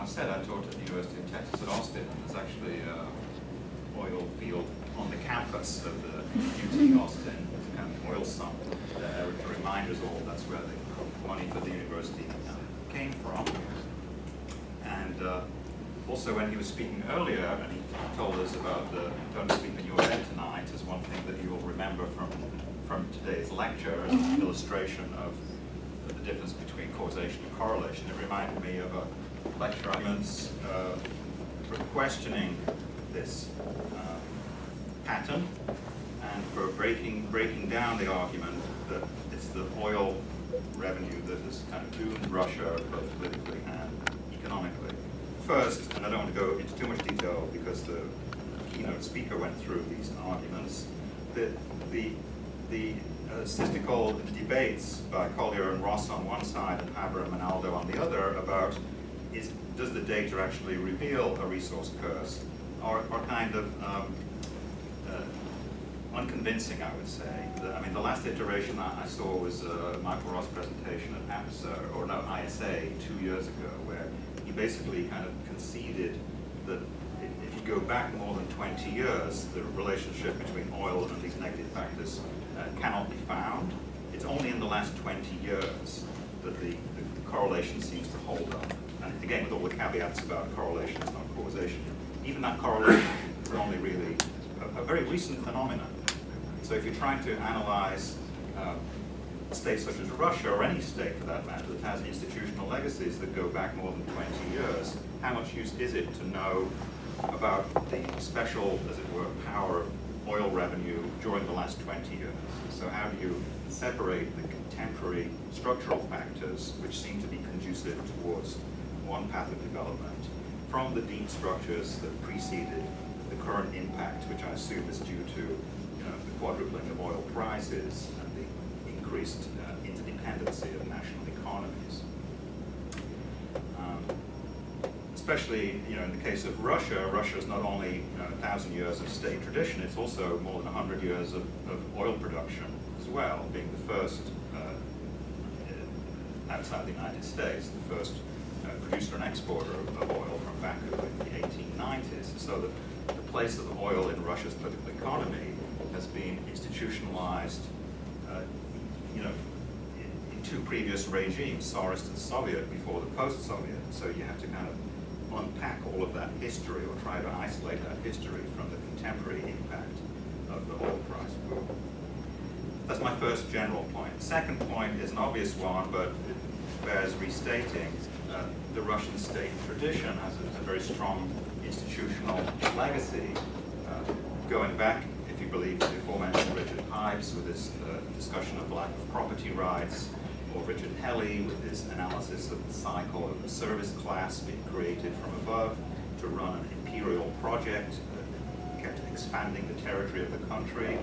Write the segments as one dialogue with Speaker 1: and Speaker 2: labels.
Speaker 1: said, I taught at the University of Texas at Austin. There's actually an oil field on the campus of the UT Austin. It's a kind of oil sump to remind us all that's where the money for the university came from. And also when he was speaking earlier, and he told us about the "Don't Sleep in Your Bed Tonight" as one thing that you will remember from today's lecture as an illustration of the difference between causation and correlation. It reminded me of a lecture arguments for questioning this pattern and for breaking down the argument that it's the oil revenue that has kind of doomed Russia both politically and economically. First, and I don't want to go into too much detail because the keynote speaker went through these arguments, the statistical debates by Collier and Ross on one side and Haber and Manaldo on the other about does the data actually reveal a resource curse are kind of unconvincing, I would say. The last iteration I saw was Michael Ross' presentation at ISA 2 years ago, where he basically kind of conceded that if you go back more than 20 years, the relationship between oil and these negative factors cannot be found. It's only in the last 20 years that the correlation seems to hold up. And again, with all the caveats about correlation, it's not causation. Even that correlation is only really a very recent phenomenon. So if you're trying to analyze states such as Russia, or any state for that matter, that has institutional legacies that go back more than 20 years, how much use is it to know about the special, as it were, power of oil revenue during the last 20 years? So how do you separate the contemporary structural factors, which seem to be conducive towards one path of development, from the deep structures that preceded the current impact, which I assume is due to the quadrupling of oil prices and the increased interdependency of national economies. Especially, in the case of Russia, Russia's not only 1,000 years of state tradition, it's also more than 100 years of oil production as well, being the first outside the United States, the first producer and exporter of oil from Baku in the 1890s. So the place of oil in Russia's political economy has been institutionalized, in two previous regimes, Tsarist and Soviet, before the post-Soviet. So you have to kind of unpack all of that history, or try to isolate that history from the contemporary impact of the oil price boom. That's my first general point. The second point is an obvious one, but it bears restating. The Russian state tradition has a very strong institutional legacy, going back, if you believe the aforementioned Richard Hyves with his discussion of lack of property rights, or Richard Helly with his analysis of the cycle of the service class being created from above to run an imperial project that kept expanding the territory of the country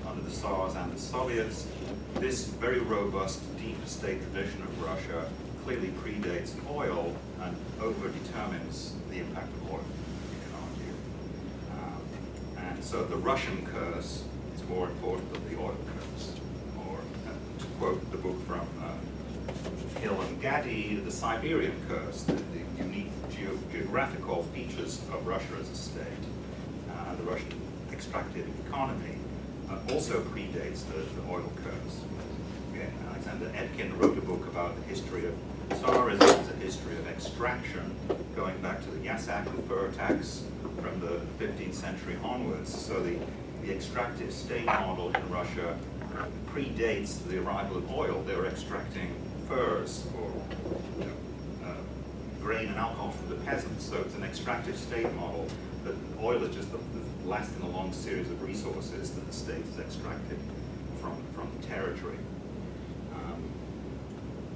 Speaker 1: under the Tsars and the Soviets. This very robust, deep state tradition of Russia clearly predates oil and over-determines the impact of oil, you can argue. And so the Russian curse is more important than the oil curse. Or, to quote the book from Hill and Gaddy, the Siberian curse, the unique geographical features of Russia as a state. The Russian extractive economy also predates the oil curse. Again, Alexander Etkin wrote a book about the history of Tsarism as a history of extraction, going back to the Yasaku fur tax from the 15th century onwards. So the extractive state model in Russia predates the arrival of oil. They were extracting furs or grain and alcohol from the peasants. So it's an extractive state model, but oil is just the last in a long series of resources that the state has extracted from the territory.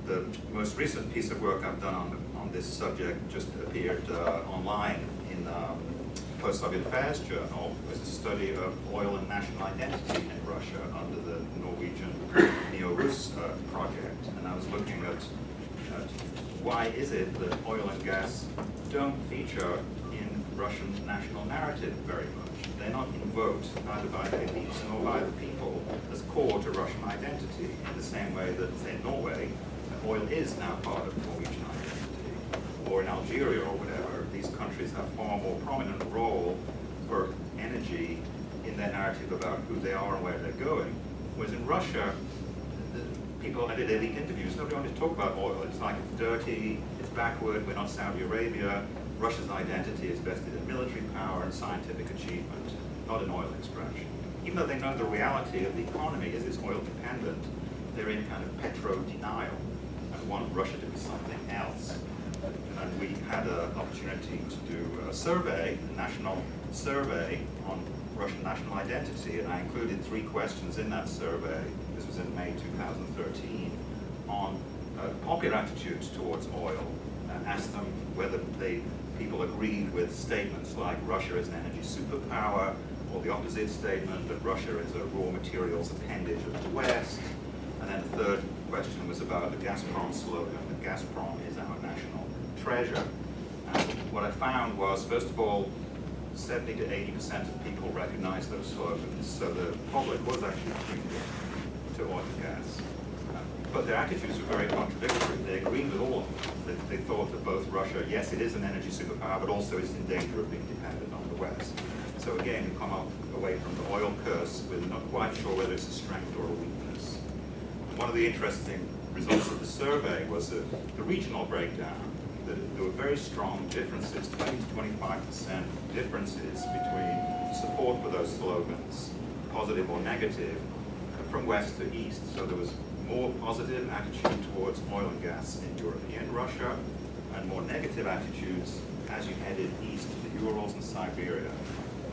Speaker 1: The most recent piece of work I've done on this subject just appeared online in Post-Soviet Affairs Journal. It was a study of oil and national identity in Russia under the Norwegian Neo-Rus project. And I was looking at why is it that oil and gas don't feature in Russian national narrative very much. They're not invoked neither by the elites nor by the people as core to Russian identity in the same way that, say, in Norway, oil is now part of Norwegian identity. or in Algeria or whatever, these countries have far more prominent role for energy in their narrative about who they are and where they're going. Whereas in Russia, I did elite interviews, nobody wanted to talk about oil. It's like it's dirty, it's backward, we're not Saudi Arabia. Russia's identity is vested in military power and scientific achievement, not in oil extraction. Even though they know the reality of the economy is it's oil dependent, they're in kind of petro-denial and want Russia to be something else. And we had an opportunity to do a survey, a national survey on Russian national identity, and I included 3 questions in that survey. This was in May 2013, on popular attitudes towards oil. And asked them whether people agreed with statements like Russia is an energy superpower, or the opposite statement that Russia is a raw materials appendage of the West. And then the 3rd question was about the Gazprom slogan, that Gazprom is our national treasure. And what I found was, first of all, 70 to 80% of people recognize those slogans, so the public was actually tuned in to oil and gas. But their attitudes were very contradictory. They agreed with all of them. They thought that both Russia, yes, it is an energy superpower, but also it's in danger of being dependent on the West. So again, we come away from the oil curse with not quite sure whether it's a strength or a weakness. One of the interesting results of the survey was the regional breakdown. There were very strong differences, 20 to 25% differences between support for those slogans, positive or negative, from west to east. So there was more positive attitude towards oil and gas in European Russia, and more negative attitudes as you headed east to the Urals and Siberia,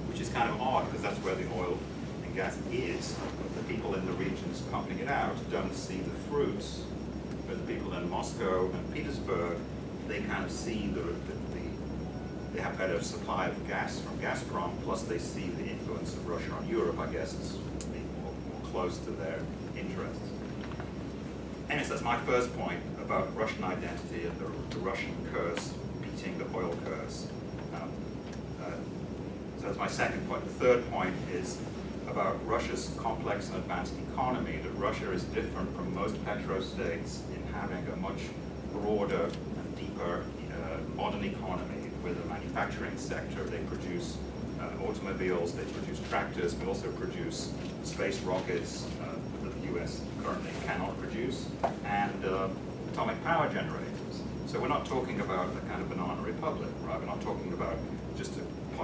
Speaker 1: which is kind of odd because that's where the oil and gas is. The people in the regions pumping it out don't see the fruits, but the people in Moscow and Petersburg, they kind of see they have better supply of gas from Gazprom, plus they see the influence of Russia on Europe, I guess, as being more close to their interests. Anyways, that's my first point about Russian identity and the Russian curse beating the oil curse. So that's my second point. The third point is about Russia's complex and advanced economy, that Russia is different from most petrostates in having a much broader and deeper modern economy with a manufacturing sector. They produce automobiles, they produce tractors, but also produce space rockets that the US currently cannot produce, and atomic power generators. So we're not talking about a kind of banana republic, right? We're not talking about just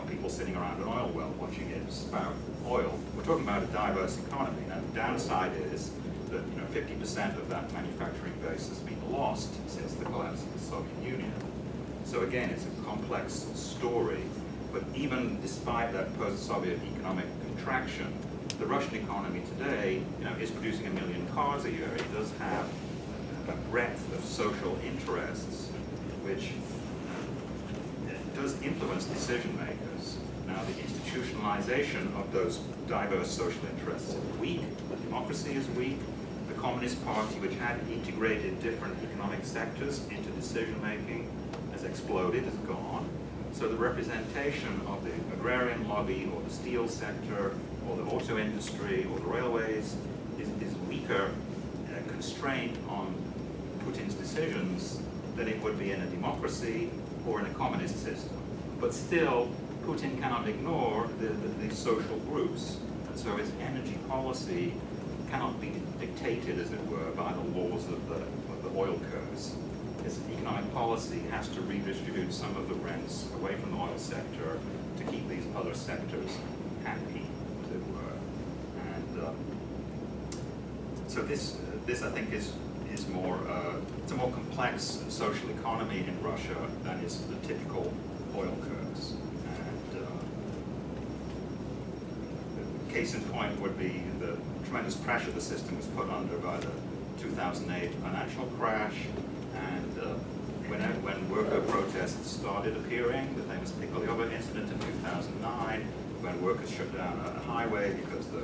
Speaker 1: people sitting around an oil well watching it spout oil. We're talking about a diverse economy. Now the downside is that 50% of that manufacturing base has been lost since the collapse of the Soviet Union. So again, it's a complex story, but even despite that post-Soviet economic contraction, the Russian economy today, is producing 1 million cars a year. It does have a breadth of social interests, which does influence decision makers. Now, the institutionalization of those diverse social interests is weak. Democracy is weak. The Communist Party, which had integrated different economic sectors into decision making, has exploded, is gone. So the representation of the agrarian lobby or the steel sector or the auto industry or the railways is weaker, constraint on Putin's decisions than it would be in a democracy or in a communist system. But still, Putin cannot ignore the social groups, and so his energy policy cannot be dictated, as it were, by the laws of the oil curse. His economic policy has to redistribute some of the rents away from the oil sector to keep these other sectors happy, as it were. And so this I think is more it's a more complex social economy in Russia than is the typical oil curse. And the case in point would be the tremendous pressure the system was put under by the 2008 financial crash, and when worker protests started appearing, the famous Piccolo incident in 2009, when workers shut down a highway because the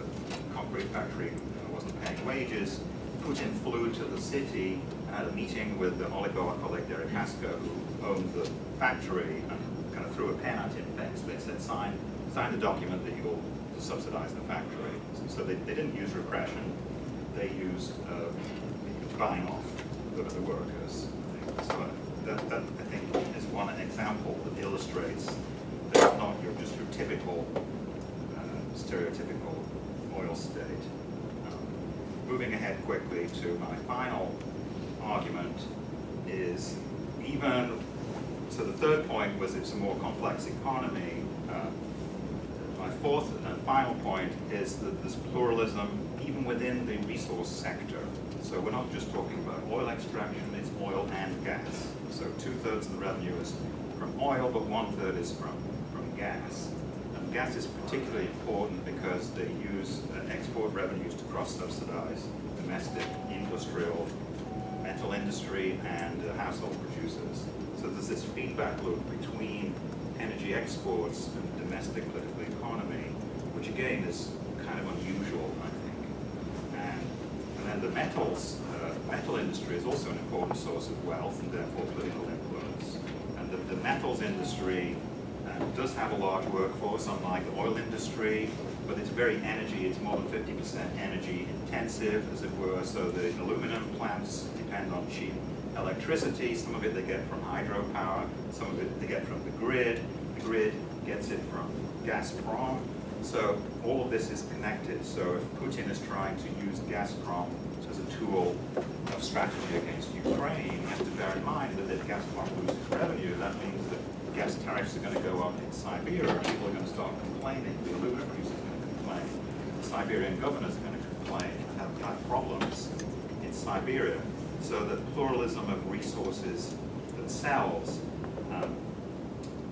Speaker 1: concrete factory wasn't paying wages, Putin flew to the city and had a meeting with the oligarch Oleg Deripaska, who owned the factory, and kind of threw a pen at him. They said, sign the document that you'll subsidize the factory. So they didn't use repression, they used buying off the workers. So that I think is one example that illustrates that it's not just your typical, stereotypical oil state. Moving ahead quickly to my final argument is so the third point was it's a more complex economy. My fourth and final point is that there's pluralism even within the resource sector. So we're not just talking about oil extraction, it's oil and gas. So 2/3 of the revenue is from oil, but 1/3 is from gas. And gas is particularly important because they use export revenues to cross-subsidize domestic, industrial, metal industry, and household producers. So there's this feedback loop between energy exports and domestic political economy, which again is kind of unusual, I think. And then the metal industry is also an important source of wealth and therefore political influence. And the metals industry does have a large workforce, unlike the oil industry, but it's it's more than 50% energy intensive, as it were. So the aluminum plants depend on cheap electricity. Some of it they get from hydropower, some of it they get from the grid. The grid gets it from Gazprom. So all of this is connected. So if Putin is trying to use Gazprom as a tool of strategy against Ukraine, he has to bear in mind that if Gazprom loses revenue, that means that gas tariffs are going to go up in Siberia, and people are going to start complaining. The aluminum producers are going to complain. The Siberian governors are going to complain and have problems in Siberia. So the pluralism of resources themselves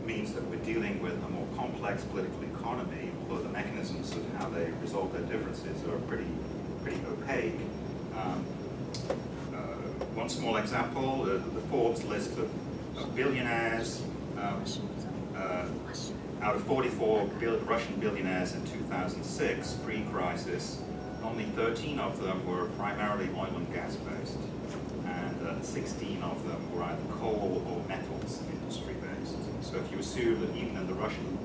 Speaker 1: means that we're dealing with a more complex political economy, although the mechanisms of how they resolve their differences are pretty opaque. One small example, the Forbes list of billionaires. Out of 44 Russian billionaires in 2006, pre-crisis, only 13 of them were primarily oil and gas based, and 16 of them were either coal or metals industry based. So if you assume that even in the Russian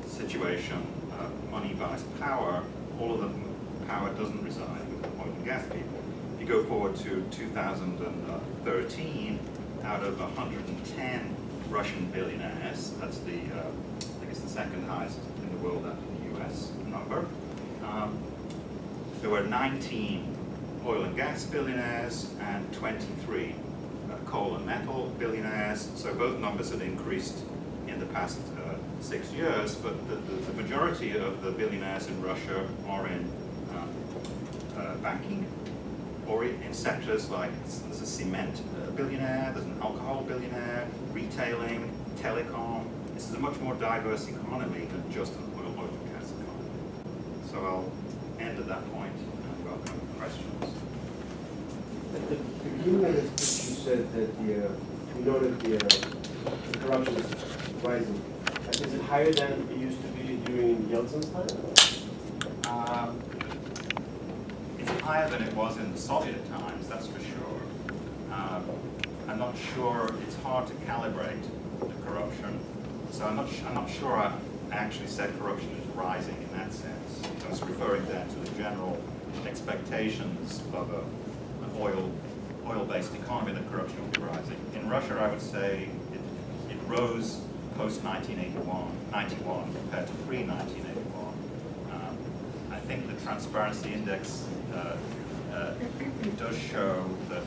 Speaker 1: situation, money buys power, all of the power doesn't reside with the oil and gas people. If you go forward to 2013, out of 110 Russian billionaires, that's I think it's the second highest in the world after the US number. There were 19 oil and gas billionaires and 23 coal and metal billionaires. So both numbers had increased in the past 6 years, but the majority of the billionaires in Russia are in banking, or in sectors like there's a cement billionaire, there's an alcohol billionaire, retailing, telecom. This is a much more diverse economy than just an oil and gas economy. So I'll end at that point and welcome questions.
Speaker 2: At the beginning of this speech, you said that you know that the corruption is rising. Is it higher than it used to be during Yeltsin's time?
Speaker 1: It's higher than it was in the Soviet times, that's for sure. I'm not sure, it's hard to calibrate the corruption. So I'm not sure I actually said corruption is rising in that sense. I was referring then to the general expectations of an oil-based economy that corruption will be rising. In Russia, I would say it rose post-1991 compared to pre-1981. I think the Transparency Index does show that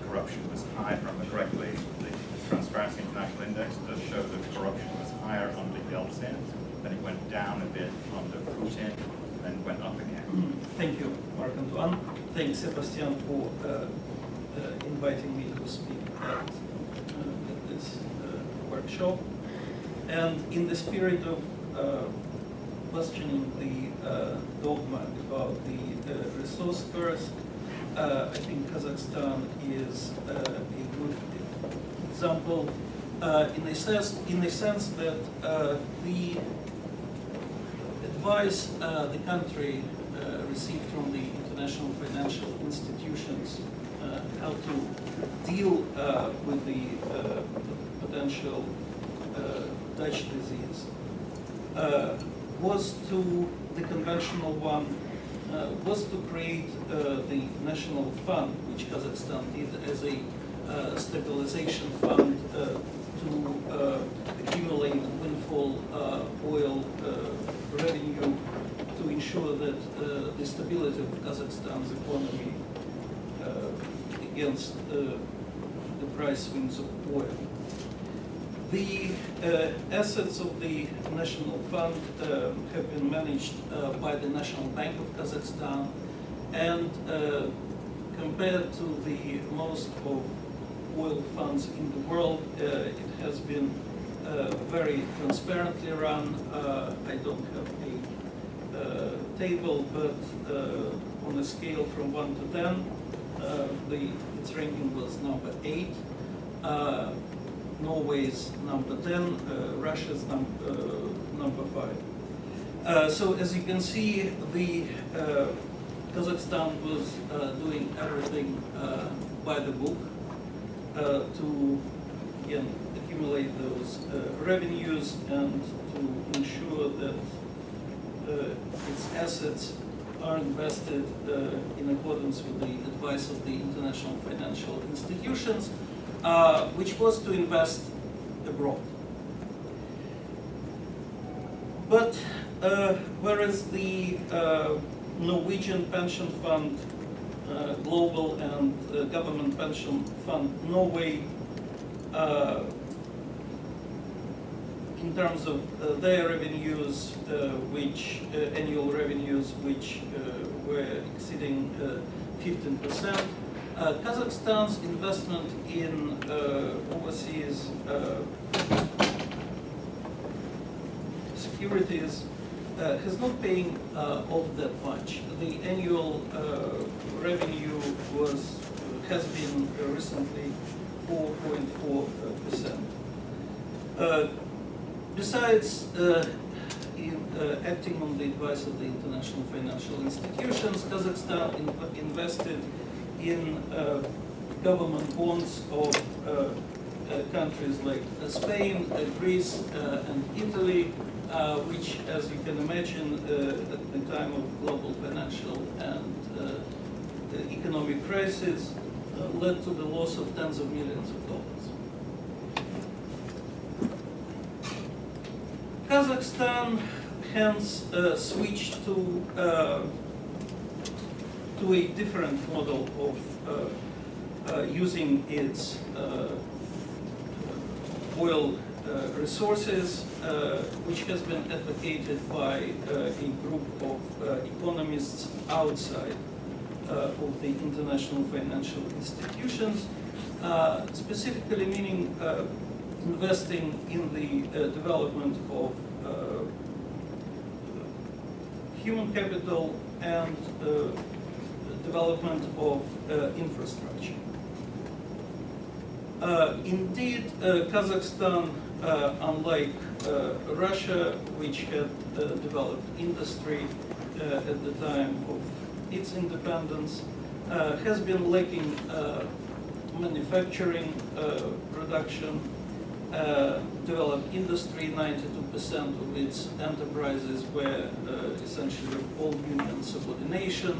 Speaker 1: corruption was high, if I remember correctly. The Transparency International Index does show that corruption was higher under Yeltsin, then it went down a bit under Putin, then went up again.
Speaker 3: Thank you, Mark Antoine. Thanks, Sebastian, for inviting me to speak at this workshop. And in the spirit of questioning the dogma about the resource curse, I think Kazakhstan is a good example in the sense that the advice the country received from the international financial institutions how to deal with the potential Dutch disease was to the conventional one, was to create the national fund, which Kazakhstan did as a stabilization fund to accumulate windfall oil revenue to ensure that the stability of Kazakhstan's economy against the price swings of oil. The assets of the National Fund have been managed by the National Bank of Kazakhstan, and compared to the most of oil funds in the world, it has been very transparently run. I don't have a table, but on a scale from 1 to 10, its ranking was number 8. Norway's number 10, Russia's number 5. So as you can see, the Kazakhstan was doing everything by the book to again accumulate those revenues and to ensure that its assets are invested in accordance with the advice of the international financial institutions, which was to invest abroad. But whereas the Norwegian pension fund, global and government pension fund Norway, in terms of their revenues, annual revenues, which were exceeding 15%, Kazakhstan's investment in overseas securities has not paid off that much. The annual revenue has been recently 4.4%. Besides acting on the advice of the international financial institutions, Kazakhstan invested in government bonds of countries like Spain, Greece, and Italy, which, as you can imagine, at the time of global financial and economic crisis, led to the loss of tens of millions of dollars. Kazakhstan hence switched to a different model of using its oil resources, which has been advocated by a group of economists outside of the international financial institutions, specifically meaning investing in the development of human capital and development of infrastructure. Indeed, Kazakhstan, unlike Russia, which had developed industry at the time of its independence, has been lacking manufacturing production, developed industry. 92% of its enterprises were essentially all union subordination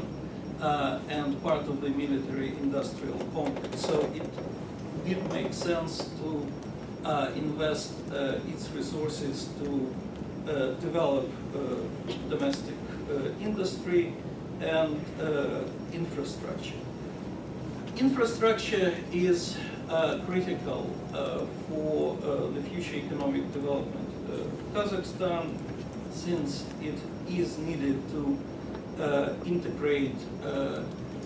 Speaker 3: and part of the military-industrial complex. So it did make sense to invest its resources to develop domestic industry and infrastructure. Infrastructure is critical for the future economic development of Kazakhstan, since it is needed to integrate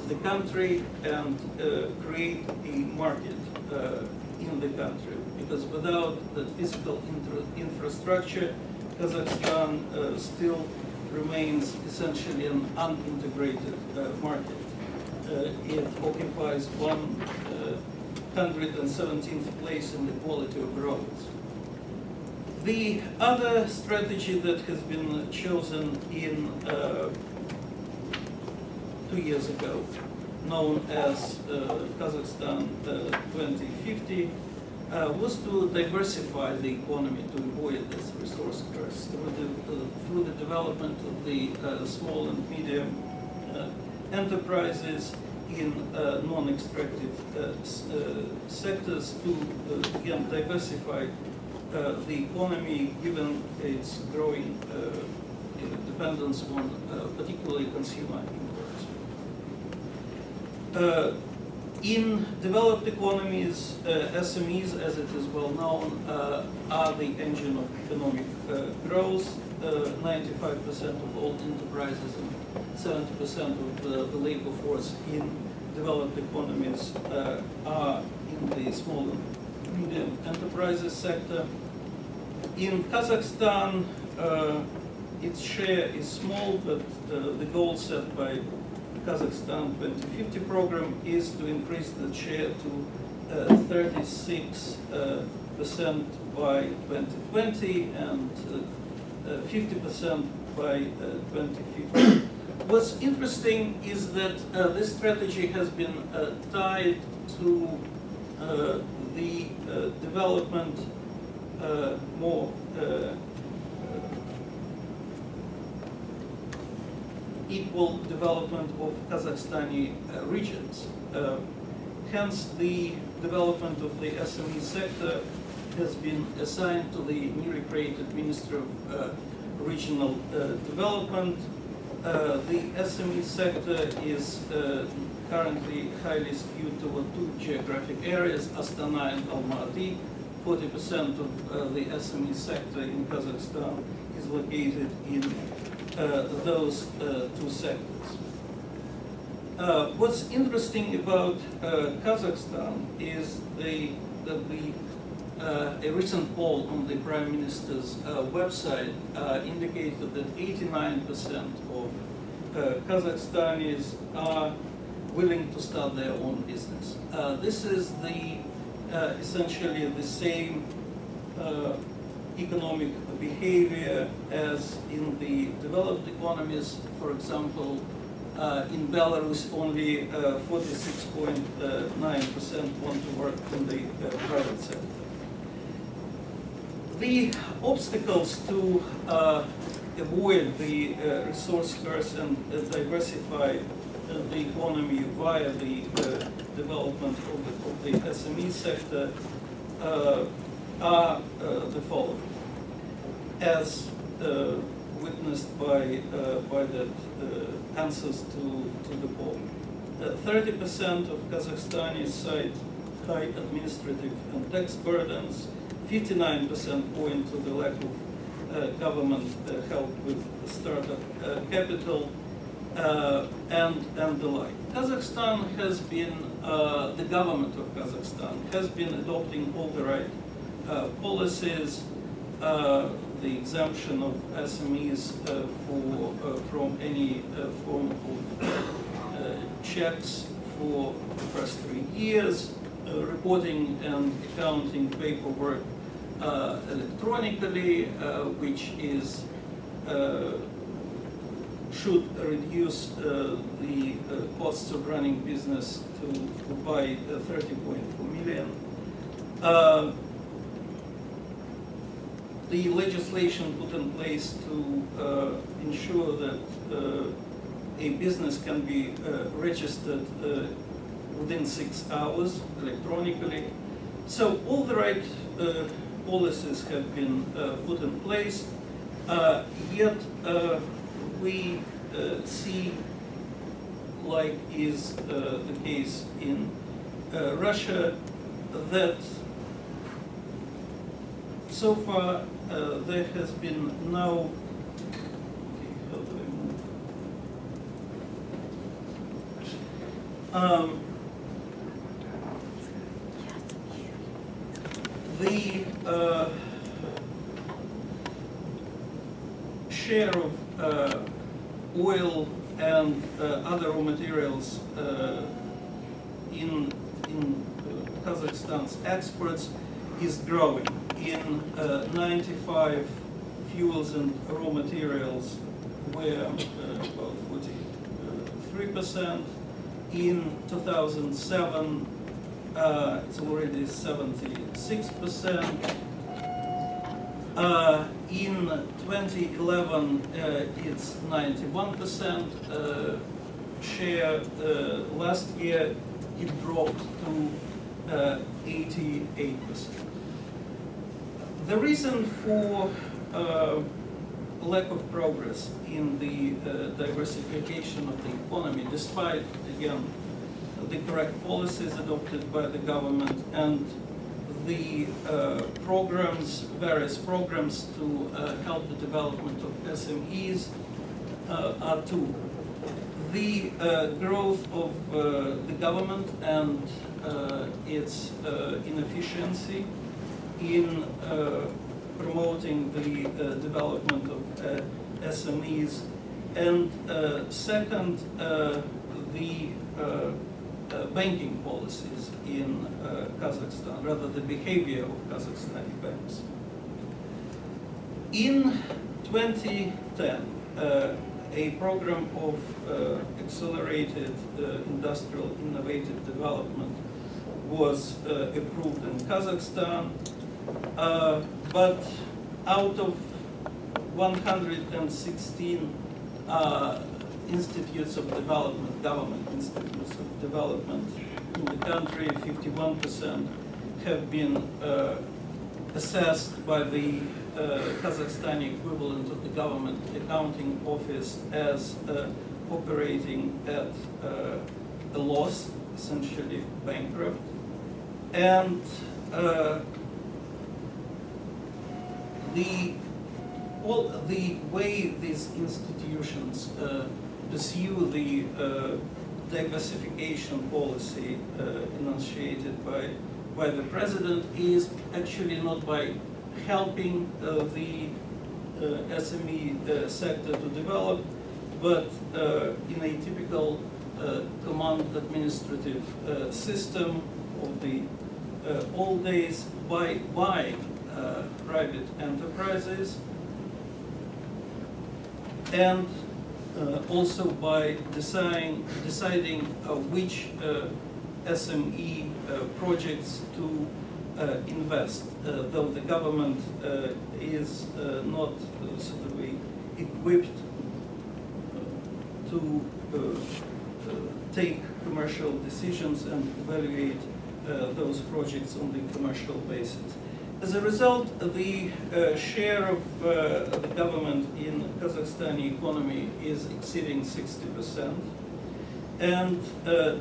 Speaker 3: the country and create a market in the country. Because without that physical infrastructure, Kazakhstan still remains essentially an unintegrated market. It occupies 117th place in the quality of roads. The other strategy that has been chosen in 2 years ago, known as Kazakhstan 2050, was to diversify the economy to avoid this resource curse through the development of the small and medium enterprises in non-extractive sectors to again diversify the economy, given its growing dependence on particularly consumer imports. In developed economies, SMEs, as it is well known, are the engine of economic growth. 95% of all enterprises and 70% of the labor force in developed economies are in the small and medium enterprises sector. In Kazakhstan, its share is small, but the goal set by Kazakhstan 2050 program is to increase the share to 36% by 2020 and 50% by 2050. What's interesting is that this strategy has been tied to the development more equal development of Kazakhstani regions. Hence, the development of the SME sector has been assigned to the newly created Ministry of Regional Development. The SME sector is currently highly skewed toward two geographic areas, Astana and Almaty. 40% of the SME sector in Kazakhstan is located in those two sectors. What's interesting about Kazakhstan is a recent poll on the Prime Minister's website indicated that 89% of Kazakhstanis are willing to start their own business. This is essentially the same economic behavior as in the developed economies. For example, in Belarus, only 46.9% want to work in the private sector. The obstacles to avoid the resource curse and diversify the economy via the development of the SME sector are the following. As witnessed by the answers to the poll. 30% of Kazakhstanis cite high administrative and tax burdens. 59% point to the lack of government help with startup capital and the like. Kazakhstan has been, the government of Kazakhstan has been adopting all the right policies. The exemption of SMEs from any form of checks for the first 3 years, reporting and accounting paperwork electronically, which is should reduce the costs of running business by 30.4 million. The legislation put in place to ensure that a business can be registered within 6 hours electronically. So all the right policies have been put in place, yet we see, like is the case in Russia, that so far there has been no, how do I move? The share of oil and other raw materials in Kazakhstan's exports is growing. In 95, fuels and raw materials were about 43%. In 2007, it's already 76%. In 2011, it's 91% share last year it dropped to 88%. The reason for lack of progress in the diversification of the economy, despite, again, the correct policies adopted by the government and the various programs to help the development of SMEs, are two. The growth of the government and its inefficiency in promoting the development of SMEs, and second, the banking policies in Kazakhstan, rather the behavior of Kazakhstani banks. In 2010, a program of accelerated industrial innovative development was approved in Kazakhstan, but out of 116 institutes of development, government institutes of development in the country, 51% have been assessed by the Kazakhstani equivalent of the government accounting office as operating at a loss, essentially bankrupt. And the way these institutions pursue the diversification policy enunciated by the president is actually not by helping the SME sector to develop, but in a typical command administrative system of the old days, by buying private enterprises, and also by deciding which SME projects to invest, though the government is not sort of equipped to take commercial decisions and evaluate those projects on the commercial basis. As a result, the share of the government in Kazakhstani economy is exceeding 60%. And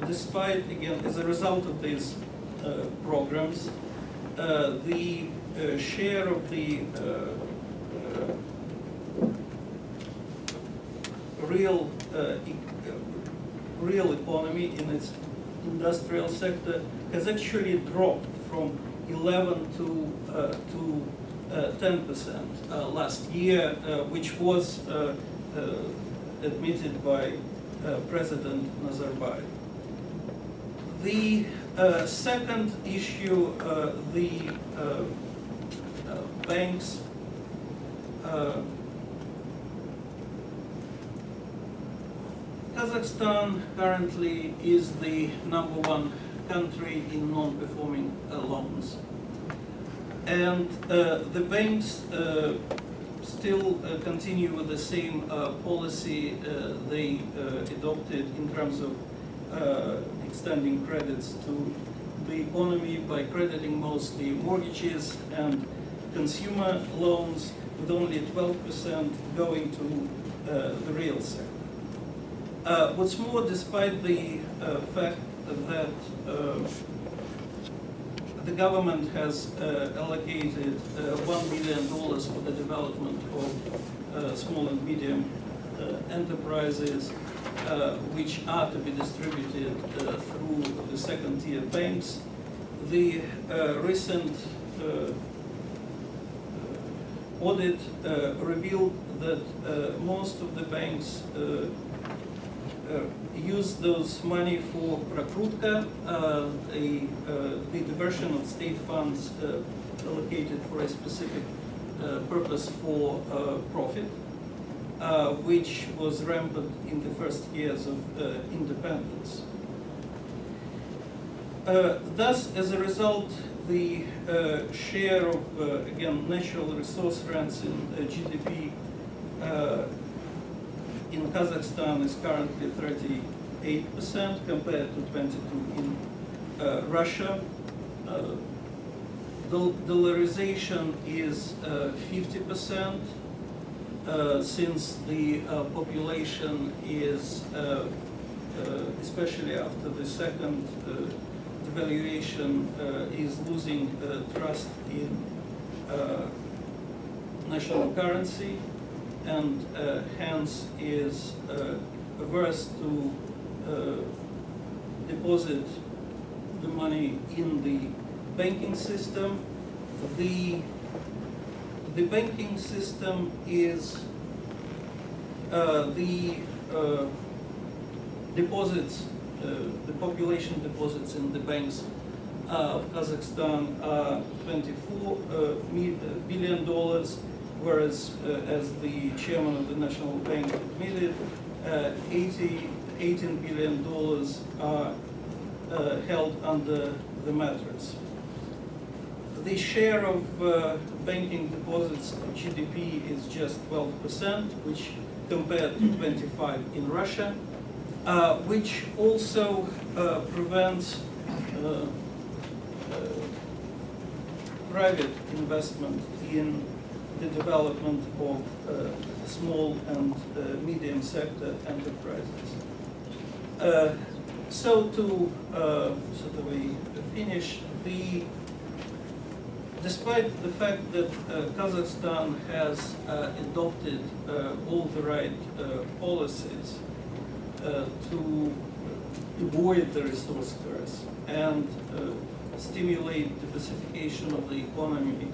Speaker 3: despite, again, as a result of these programs, the share of the real economy in its industrial sector has actually dropped from 11 to 10% last year, which was admitted by President Nazarbayev. The second issue, the banks Kazakhstan currently is the #1 country in non-performing loans. And the banks still continue with the same policy they adopted in terms of extending credits to the economy by crediting mostly mortgages and consumer loans, with only 12% going to the real sector. What's more, despite the fact that the government has allocated $1 million for the development of small and medium enterprises, which are to be distributed through the second-tier banks. The recent audit revealed that most of the banks use those money for prakrutka, the diversion of state funds allocated for a specific purpose for profit, which was rampant in the first years of independence. Thus, as a result, the share of, again, natural resource rents in GDP in Kazakhstan is currently 8% compared to 22% in Russia. Dollarization is 50%, since the population is, especially after the second devaluation, is losing trust in national currency, and hence is averse to deposit the money in the banking system. The banking system is the deposits, the population deposits in the banks of Kazakhstan are $24 billion, whereas as the chairman of the National Bank admitted, $18 billion are held under the mattress. The share of banking deposits to GDP is just 12%, which compared to 25% in Russia, which also prevents private investment in the development of small and medium sector enterprises. So to sort of finish, despite the fact that Kazakhstan has adopted all the right policies to avoid the resource curse and stimulate diversification of the economy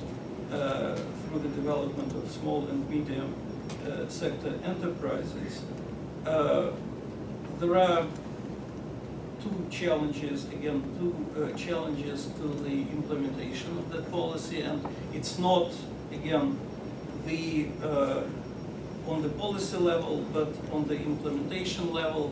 Speaker 3: through the development of small and medium sector enterprises, there are two challenges to the implementation of that policy, and it's not, again, on the policy level, but on the implementation level.